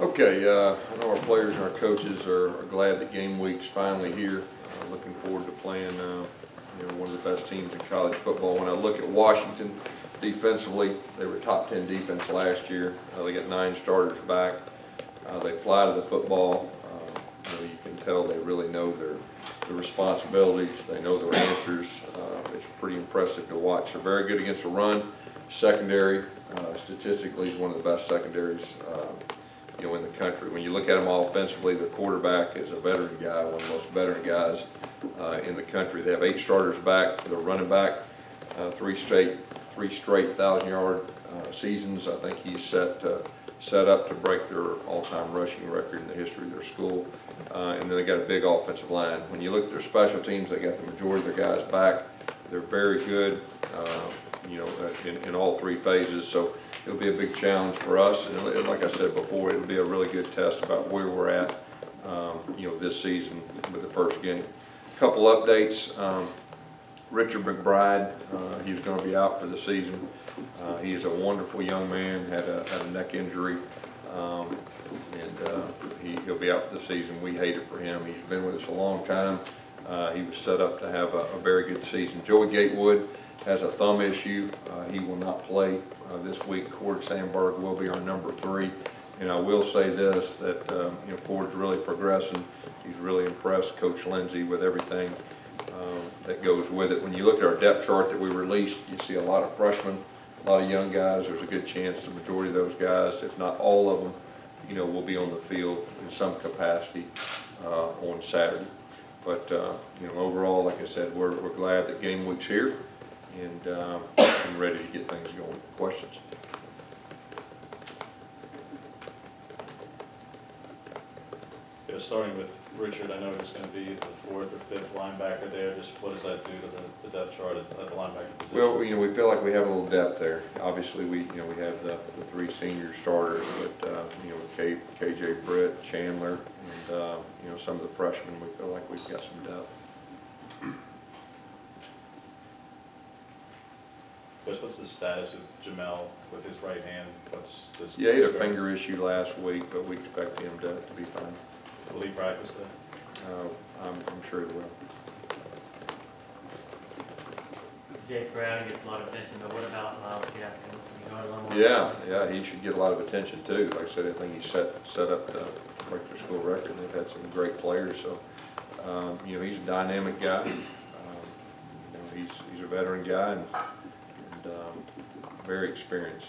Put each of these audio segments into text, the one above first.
Okay, I know our players and our coaches are glad that game week's finally here. Looking forward to playing one of the best teams in college football. When I look at Washington defensively, they were top 10 defense last year. They got 9 starters back. They fly to the football. You can tell they really know their responsibilities. They know their answers. It's pretty impressive to watch. They're very good against the run. Secondary, statistically, is one of the best secondaries in the country. When you look at them offensively, the quarterback is a veteran guy, one of the most veteran guys in the country. They have 8 starters back. They're running back, 3 straight 1,000-yard seasons. I think he's set up to break their all-time rushing record in the history of their school. And then they got a big offensive line. When you look at their special teams, they got the majority of their guys back. They're very good, in all 3 phases. So it'll be a big challenge for us. And like I said before, it'll be a really good test about where we're at, this season with the first game. A couple updates. Richard McBride, he's going to be out for the season. He is a wonderful young man, had a neck injury, he'll be out for the season. We hate it for him. He's been with us a long time. He was set up to have a very good season. Joey Gatewood has a thumb issue. He will not play this week. Cord Sandberg will be our number 3. And I will say this, that Ford's really progressing. He's really impressed Coach Lindsey with everything that goes with it. When you look at our depth chart that we released, you see a lot of freshmen, a lot of young guys. There's a good chance the majority of those guys, if not all of them, will be on the field in some capacity on Saturday. But overall, like I said, we're glad that game week's here, and I'm ready to get things going. Questions? Yeah, starting with Richard, I know he's going to be the 4th or 5th linebacker there. Just what does that do to the depth chart at the linebacker position? Well, we feel like we have a little depth there. Obviously, we have the 3 senior starters, but KJ Britt, Chandler, and some of the freshmen. We feel like we've got some depth. What's the status of Jamel with his right hand? Yeah, he had a finger issue last week, but we expect him to be fine. Will he practice then? I'm sure he will. Jake Brown gets a lot of attention, but what about Miles Gaskin? Yeah, he should get a lot of attention too. Like I said, I think he's set up to break their school record. They've had some great players, so he's a dynamic guy. He's a veteran guy and very experienced.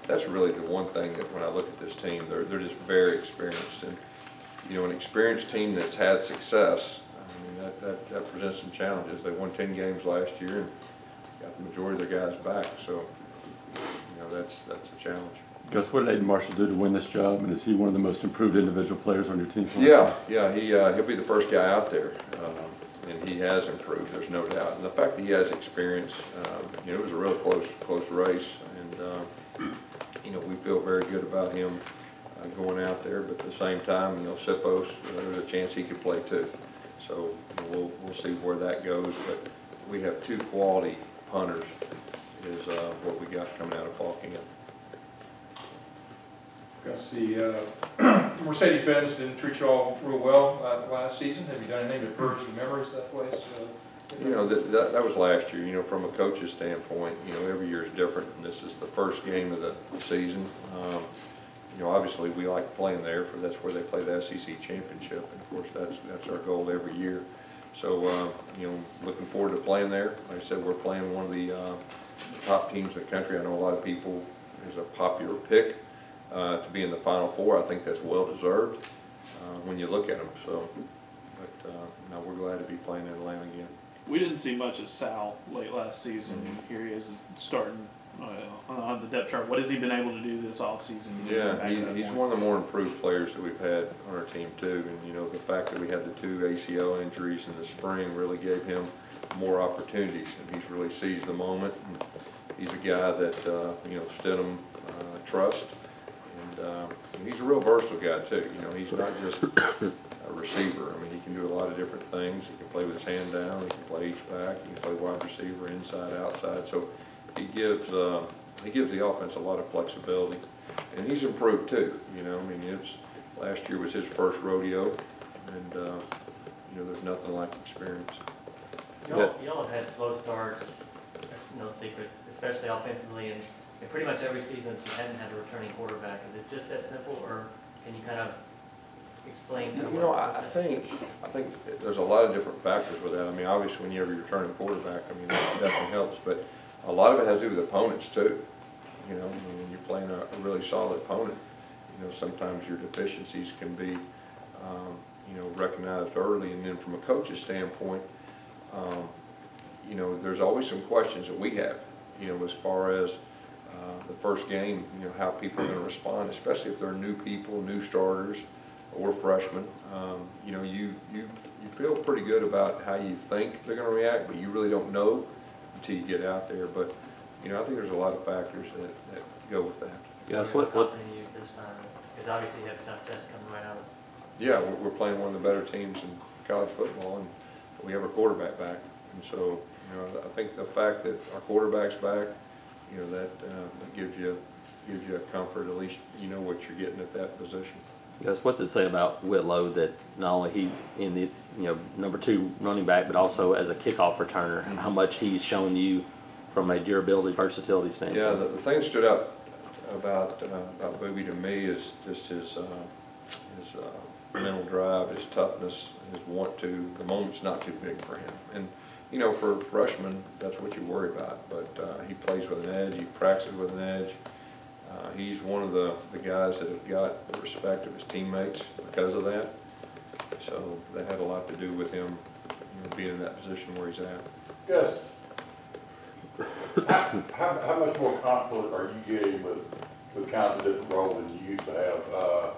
That's really the one thing that when I look at this team, they're just very experienced. And an experienced team that's had success, that presents some challenges. They won 10 games last year and got the majority of their guys back, so that's a challenge. Gus, what did Aiden Marshall do to win this job, and is he one of the most improved individual players on your team? Yeah, he'll be the first guy out there, and he has improved. There's no doubt. And the fact that he has experience, it was a real close race, and we feel very good about him going out there. But at the same time, Sippos, there's a chance he could play too. So we'll see where that goes. But we have 2 quality punters is what we got coming out of fall camp. Gus, the Mercedes-Benz didn't treat you all real well last season. Have you done anything to purge the memories of that place? That was last year. From a coach's standpoint, every year is different, and this is the first game of the season. Obviously we like playing there, for that's where they play the SEC championship, and of course that's our goal every year. So looking forward to playing there. Like I said, we're playing one of the top teams in the country. I know a lot of people is a popular pick to be in the Final Four. I think that's well deserved when you look at them. So, but no, we're glad to be playing in Atlanta again. We didn't see much of Sal late last season. Mm-hmm. Here he is starting on the depth chart. What has he been able to do this offseason? Yeah, he's one of the more improved players that we've had on our team too. And the fact that we had the 2 ACL injuries in the spring really gave him more opportunities, and he's really seized the moment. And he's a guy that Stidham trusts, and he's a real versatile guy too. He's not just a receiver. He can do a lot of different things. He can play with his hand down. He can play H-back. He can play wide receiver, inside, outside. So he gives the offense a lot of flexibility. and he's improved too. You know, I mean, last year was his first rodeo, and you know, there's nothing like experience. Y'all have had slow starts, no secret, especially offensively, and pretty much every season you hadn't had a returning quarterback. Is it just that simple, or can you kind of explain? You know, I think there's a lot of different factors with that. I mean, obviously, when you have a returning quarterback, I mean, that definitely helps, but a lot of it has to do with opponents too. You know, I mean, when you're playing a really solid opponent, you know, sometimes your deficiencies can be, you know, recognized early, and then from a coach's standpoint, you know, there's always some questions that we have, you know, as far as the first game, you know, how people are going to respond, especially if they're new people, new starters, or freshmen. You know, you feel pretty good about how you think they're going to react, but you really don't know until you get out there. But, you know, I think there's a lot of factors that go with that. Yes, What you this time? Because obviously you have a tough test coming right out. Yeah, we're playing one of the better teams in college football, and we have our quarterback back. And so, you know, I think the fact that our quarterback's back, you know, that gives you a comfort. At least you know what you're getting at that position. Yes, what's it say about Whitlow that not only he in the #2 running back, but also as a kickoff returner, how much he's shown you from a durability, versatility standpoint? Yeah, the thing that stood out about Booby to me is just his mental drive, his toughness, his want to. The moment's not too big for him, and you know, for a freshman, that's what you worry about. But he plays with an edge. He practices with an edge. He's one of the guys that have got the respect of his teammates because of that. So that had a lot to do with him, you know, being in that position where he's at. Gus, how much more confident are you getting with kind of the different role than you used to have?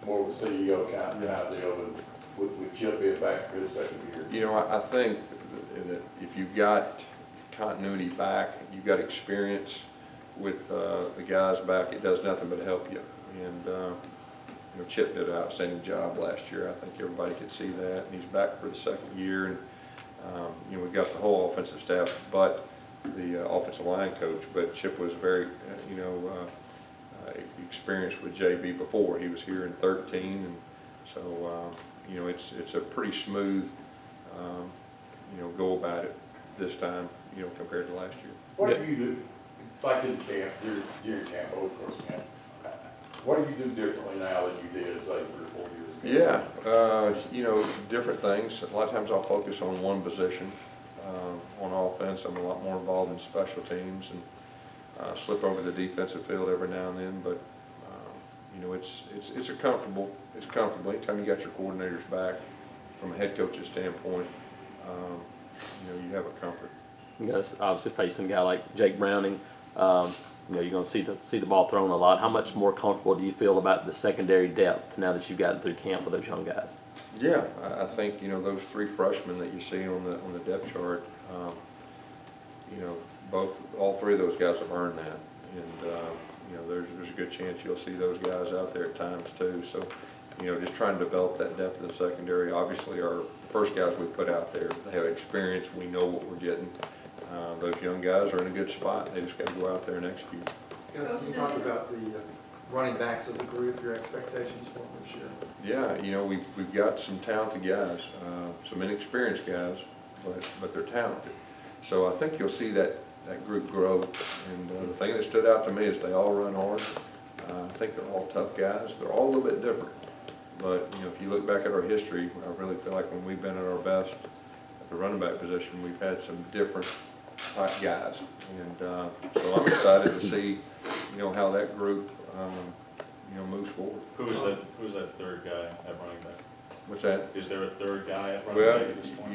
More of a CEO kind of deal with Chip being back for his second year? You know, I think that if you've got continuity back, you've got experience with the guys back, it does nothing but help you. And you know, Chip did an outstanding job last year. I think everybody could see that. And he's back for the second year. And you know, we've got the whole offensive staff, but the offensive line coach. But Chip was very, you know, experienced with JB before. He was here in 13, and so you know, it's a pretty smooth, you know, go about it this time, you know, compared to last year. What do you do, like in camp, during camp, of course, camp? What do you do differently now than you did, say, 3 or 4 years ago? Yeah, you know, different things. A lot of times I'll focus on one position. On offense, I'm a lot more involved in special teams and slip over the defensive field every now and then. But you know, it's comfortable. Anytime you got your coordinators back, from a head coach's standpoint, you know, you have a comfort. You guys obviously facing a guy like Jake Browning. You know, you're going to see the ball thrown a lot. How much more comfortable do you feel about the secondary depth now that you've gotten through camp with those young guys? Yeah, I think, you know, those 3 freshmen that you see on the depth chart, you know, all 3 of those guys have earned that, and you know, there's a good chance you'll see those guys out there at times too. So, you know, just trying to develop that depth in the secondary. Obviously, our first guys we put out there, they have experience. We know what we're getting. Those young guys are in a good spot. They just got to go out there and execute. Can you talk about the running backs as a group, your expectations for them this year? Yeah, you know, we've got some talented guys, some inexperienced guys, but they're talented. So I think you'll see that group grow. And the thing that stood out to me is they all run hard. I think they're all tough guys. They're all a little bit different. But, you know, if you look back at our history, I really feel like when we've been at our best at the running back position, we've had some different type guys. And so I'm excited to see, you know, how that group, you know, moves forward. Who's that third guy at running back? What's that? Is there a third guy at running Well, back at this point?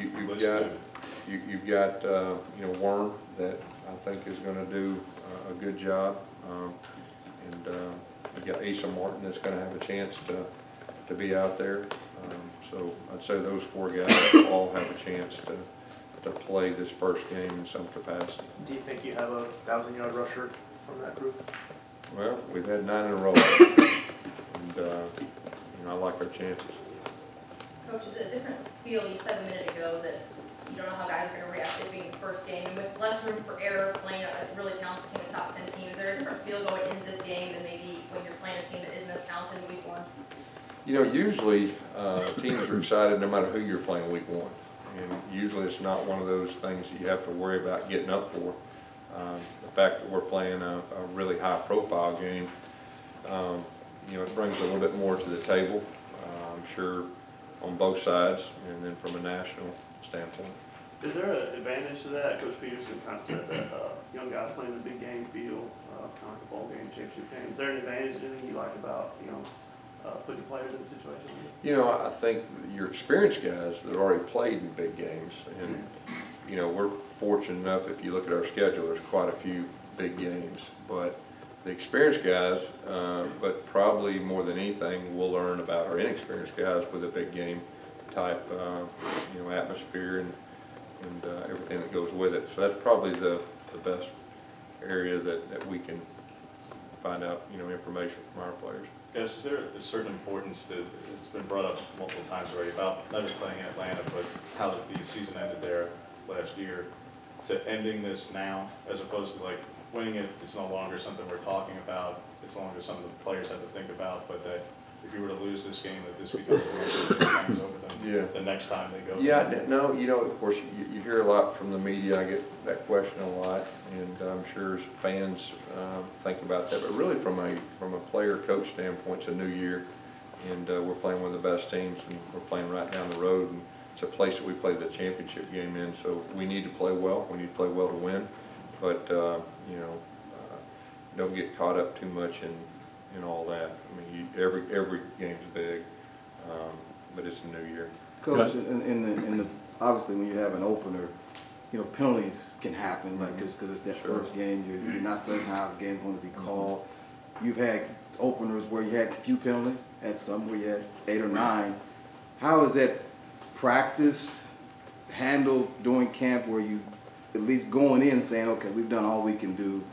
you've got you know, Worm that I think is going to do a good job, and you got Asa Martin that's going to have a chance to be out there. So I'd say those 4 guys all have a chance to play this first game in some capacity. Do you think you have a 1,000-yard rusher from that group? Well, we've had 9 in a row, and you know, I like our chances. Coach, is it a different feel? You said a minute ago that you don't know how guys are going to react to it being the first game, and with less room for error, playing a really talented team, a top 10 team. Is there a different feel going into this game than maybe when you're playing a team that isn't as talented in week 1? You know, usually teams are excited no matter who you're playing week 1. And usually it's not one of those things that you have to worry about getting up for. The fact that we're playing a really high-profile game, you know, it brings a little bit more to the table, I'm sure, on both sides, and then from a national standpoint. Is there an advantage to that? Coach Peterson kind of said that young guys playing a big game feel kind of like a bowl game, championship game. Is there an advantage, anything you like about, you know, putting players in the situation? You know, I think your experienced guys that already played in big games, and, you know, we're fortunate enough, if you look at our schedule, there's quite a few big games. But the experienced guys, but probably more than anything, we'll learn about our inexperienced guys with a big game type, you know, atmosphere and everything that goes with it. So that's probably the best area that we can find out, you know, information from our players. Yes, is there a certain importance to, it's been brought up multiple times already, about not just playing in Atlanta, but how the season ended there last year, to ending this now, as opposed to like winning it, it's no longer something we're talking about, it's no longer something the players have to think about, but that if you were to lose this game, that this becomes over them the next time they go. Yeah, no, you know, of course, you hear a lot from the media. I get that question a lot, and I'm sure fans think about that. But really, from a player-coach standpoint, it's a new year, and we're playing one of the best teams, and we're playing right down the road, and it's a place that we play the championship game in. So we need to play well. We need to play well to win, but you know, don't get caught up too much in all that. I mean, every game's big, but it's a new year. Coach, in the obviously when you have an opener, you know, penalties can happen, like because it's that first game. You're not certain how the game's going to be called. You've had openers where you had a few penalties, had some where you had 8 or 9. How is that practiced, handled during camp, where you at least going in saying, okay, we've done all we can do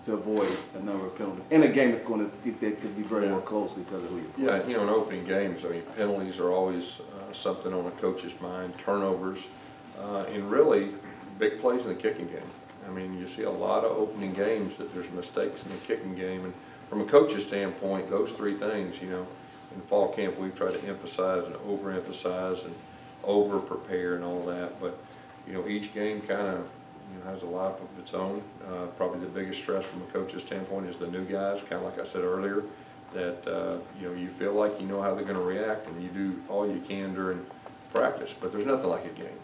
to avoid a number of penalties in a game that's going to that could be very more close because of who you're playing? Yeah, you know, in opening games, I mean, penalties are always something on a coach's mind, turnovers, and really big plays in the kicking game. I mean, you see a lot of opening games that there's mistakes in the kicking game, and from a coach's standpoint, those 3 things, you know, in fall camp we've tried to emphasize and overemphasize and over-prepare and all that, but, you know, each game kind of, you know, has a life of its own. Probably the biggest stress from a coach's standpoint is the new guys, kind of like I said earlier, that you know, you feel like you know how they're going to react, and you do all you can during practice, but there's nothing like a game.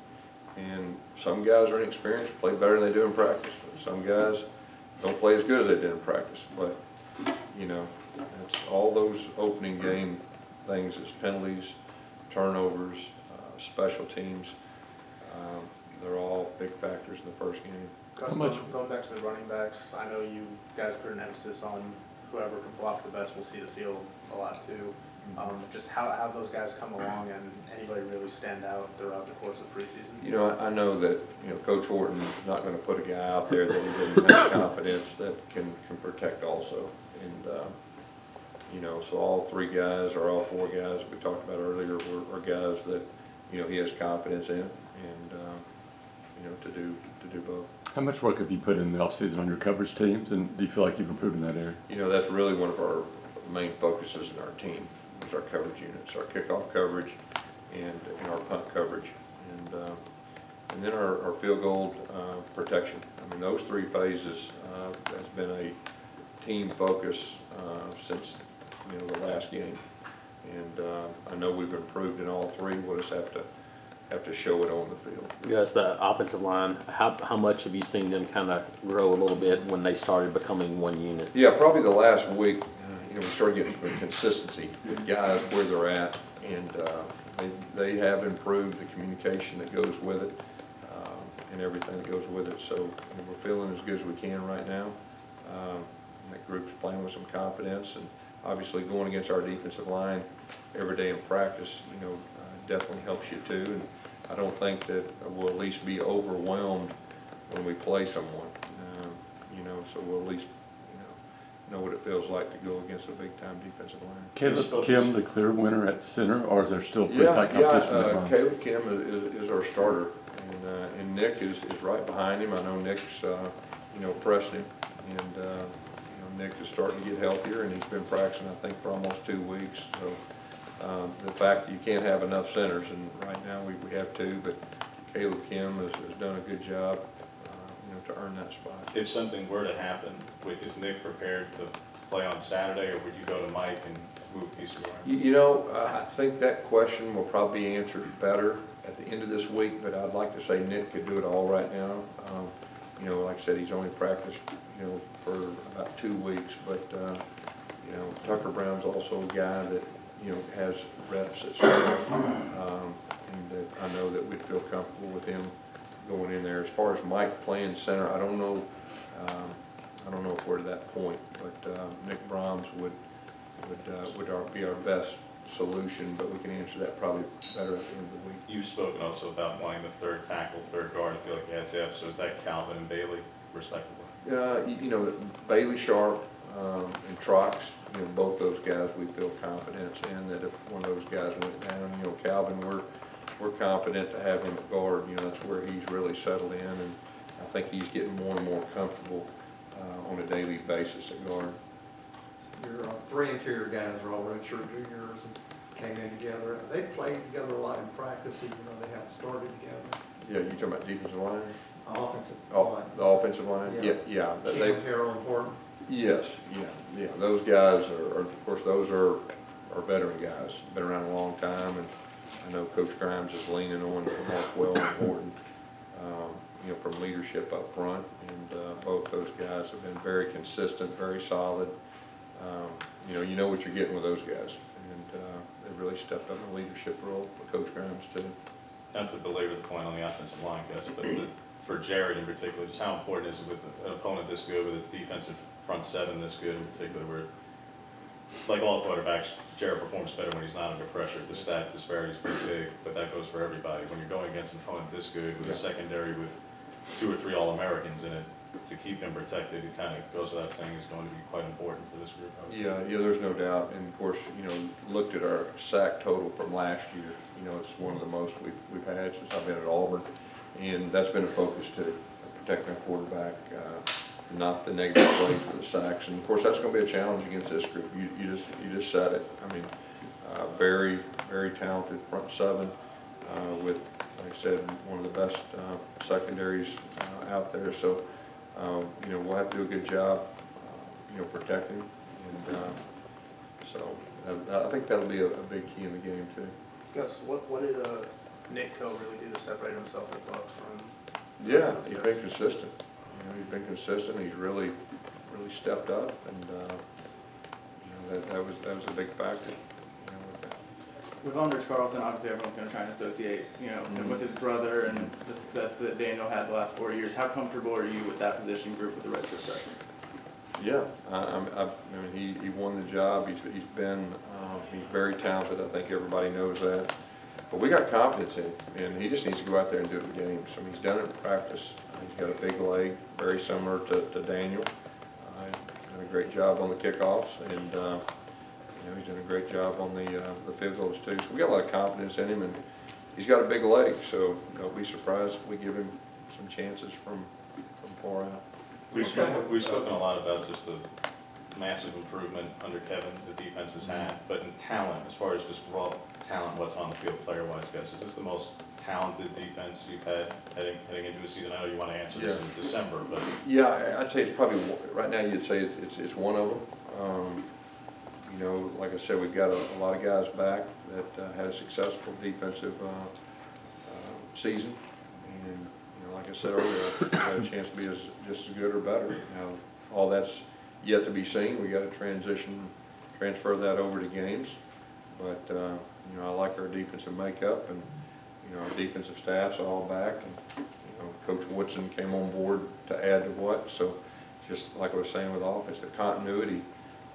And some guys are inexperienced, play better than they do in practice. Some guys don't play as good as they did in practice, but you know, it's all those opening game things as penalties, turnovers, special teams. They're all big factors in the first game. Gus, going back to the running backs, I know you guys put an emphasis on whoever can block the best will see the field a lot too. Just how those guys come along, and anybody really stand out throughout the course of preseason? You know, I know that, you know, Coach Horton's not going to put a guy out there that he didn't have confidence that can protect also. And, you know, so all 3 guys or all 4 guys we talked about earlier are guys that, you know, he has confidence in, and, you know, to do both. How much work have you put in the offseason on your coverage teams, and do you feel like you've improved in that area? You know, that's really one of our main focuses in our team, is our coverage units, our kickoff coverage and our punt coverage, and then our field goal protection. I mean, those 3 phases has been a team focus since, you know, the last game, and I know we've improved in all 3. We'll just have to show it on the field. Yes, the offensive line, how much have you seen them kind of grow a little bit when they started becoming one unit? Yeah, probably the last week, you know, we started getting some consistency with guys where they're at, and they have improved the communication that goes with it, and everything that goes with it. So, you know, we're feeling as good as we can right now. That group's playing with some confidence, and obviously going against our defensive line every day in practice, you know, definitely helps you too. And I don't think that we'll at least be overwhelmed when we play someone, you know, so we'll at least, you know, know what it feels like to go against a big-time defensive line. Caleb Kim, the clear winner at center, or is there still pretty tight competition? Caleb Kim is our starter, and Nick is right behind him. I know Nick's, pressed him, and, Nick is starting to get healthier, and he's been practicing, I think, for almost 2 weeks. So the fact that you can't have enough centers, and right now we have 2, but Caleb Kim has done a good job, to earn that spot. If something were to happen, is Nick prepared to play on Saturday, or would you go to Mike and move pieces around? I think that question will probably be answered better at the end of this week, but I'd like to say Nick could do it all right now. Like I said, he's only practiced, for about 2 weeks, but, Tucker Brown's also a guy that, has reps at center, and that I know that we'd feel comfortable with him going in there. As far as Mike playing center, I don't know if we're to that point, but Nick Brahms would be our best solution, but we can answer that probably better at the end of the week. You've spoken also about wanting the third tackle, third guard. I feel like you had depth, so is that Calvin and Bailey, respectively? Bailey Sharp and Trox, both those guys we feel confidence in that if one of those guys went down, Calvin, we're confident to have him at guard. That's where he's really settled in, and I think he's getting more and more comfortable on a daily basis at guard. Your 3 interior guys are all redshirt juniors and came in together. They played together a lot in practice, even though they haven't started together. Yeah, you talking about defensive line? Offensive line. The offensive line? Yeah. Harold and Horton. Yes, yeah. Those guys are, of course, those are veteran guys, been around a long time, and I know Coach Grimes is leaning on Markwell and Horton, from leadership up front, and both those guys have been very consistent, very solid. You know what you're getting with those guys, and they've really stepped up in a leadership role for Coach Grimes too. Not to belabor the point on the offensive line, Gus, but for Jared in particular, just how important is it with an opponent this good, with a defensive front seven this good in particular, where, like all quarterbacks, Jared performs better when he's not under pressure. The stat disparity is pretty big, but that goes for everybody. When you're going against an opponent this good, with a secondary with 2 or 3 All-Americans in it, to keep him protected, it kind of goes without saying is going to be quite important for this group. Yeah, there's no doubt. And of course, looked at our sack total from last year. It's one of the most we've had since I've been at Auburn, and that's been a focus too, protecting our quarterback, not the negative plays with the sacks. And of course, that's going to be a challenge against this group. You just said it. I mean, very, very talented front seven with, like I said, one of the best secondaries out there. So, we'll have to do a good job, protecting. And so I think that'll be a big key in the game too. Gus, what did Nick Coe really do to separate himself with Bucks from? Yeah, he's been consistent. He's been consistent. He's really stepped up, and that was a big factor. With that. With Andre Carlson, obviously everyone's going to try and associate, him with his brother and the success that Daniel had the last 4 years. How comfortable are you with that position group with the redshirt freshman? Yeah, I mean, he won the job. He's very talented. I think everybody knows that. But we got confidence in him, and he just needs to go out there and do it in games. I mean, he's done it in practice. He's got a big leg, very similar to Daniel. He's done a great job on the kickoffs, and he's done a great job on the field goals too. So we got a lot of confidence in him, and he's got a big leg. So don't be surprised if we give him some chances from far out. We've spoken a lot about just the massive improvement under Kevin the defense has had, but in talent, as far as just raw talent, what's on the field player-wise, guys, is this the most talented defense you've had heading into the season? I know you want to answer this in December, but yeah, I'd say it's probably right now. You'd say it's one of them. Like I said, we've got a lot of guys back that had a successful defensive season, and like I said earlier, we got a chance to be just as good or better. Now, all that's yet to be seen. We got to transfer that over to games, but I like our defensive makeup, and our defensive staff's all back, and Coach Woodson came on board to add to what. So just like I was saying with offense, the continuity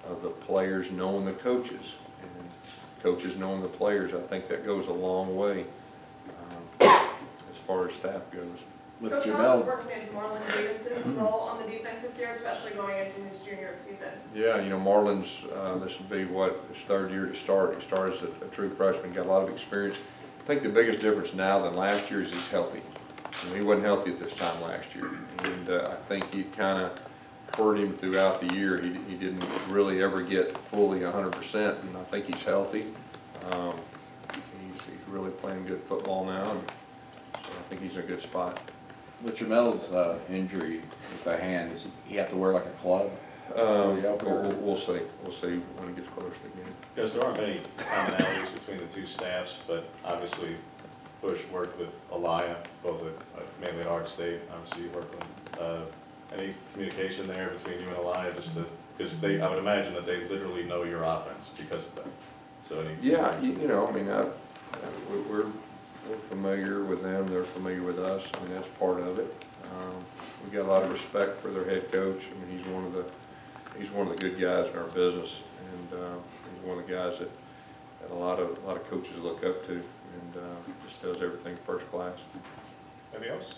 of the players knowing the coaches and coaches knowing the players, I think that goes a long way as far as staff goes. with Coach, how Jamel. important is Marlon Davidson's role on the defense this year, especially going into his junior season? Yeah, you know, Marlon's, this will be his third year to start. He started as a true freshman, got a lot of experience. I think the biggest difference now than last year is he's healthy. You know, he wasn't healthy at this time last year, and I think he kind of hurt him throughout the year. He didn't really ever get fully 100%, and I think he's healthy. He's really playing good football now, and so I think he's in a good spot. With Jamel's injury with the hand, does he have to wear like a glove? We'll see. We'll see when he gets closer to the game. Because there aren't many commonalities between the two staffs, but obviously Bush worked with Elia, both mainly at Art State. Obviously, you worked with any communication there between you and Elia, just to, because I would imagine that they literally know your offense because of that. So yeah, you know, I mean, we're familiar with them. They're familiar with us. I mean, that's part of it. We got a lot of respect for their head coach. I mean, he's one of the good guys in our business, and he's one of the guys that a lot of coaches look up to, and just does everything first class. Anything else?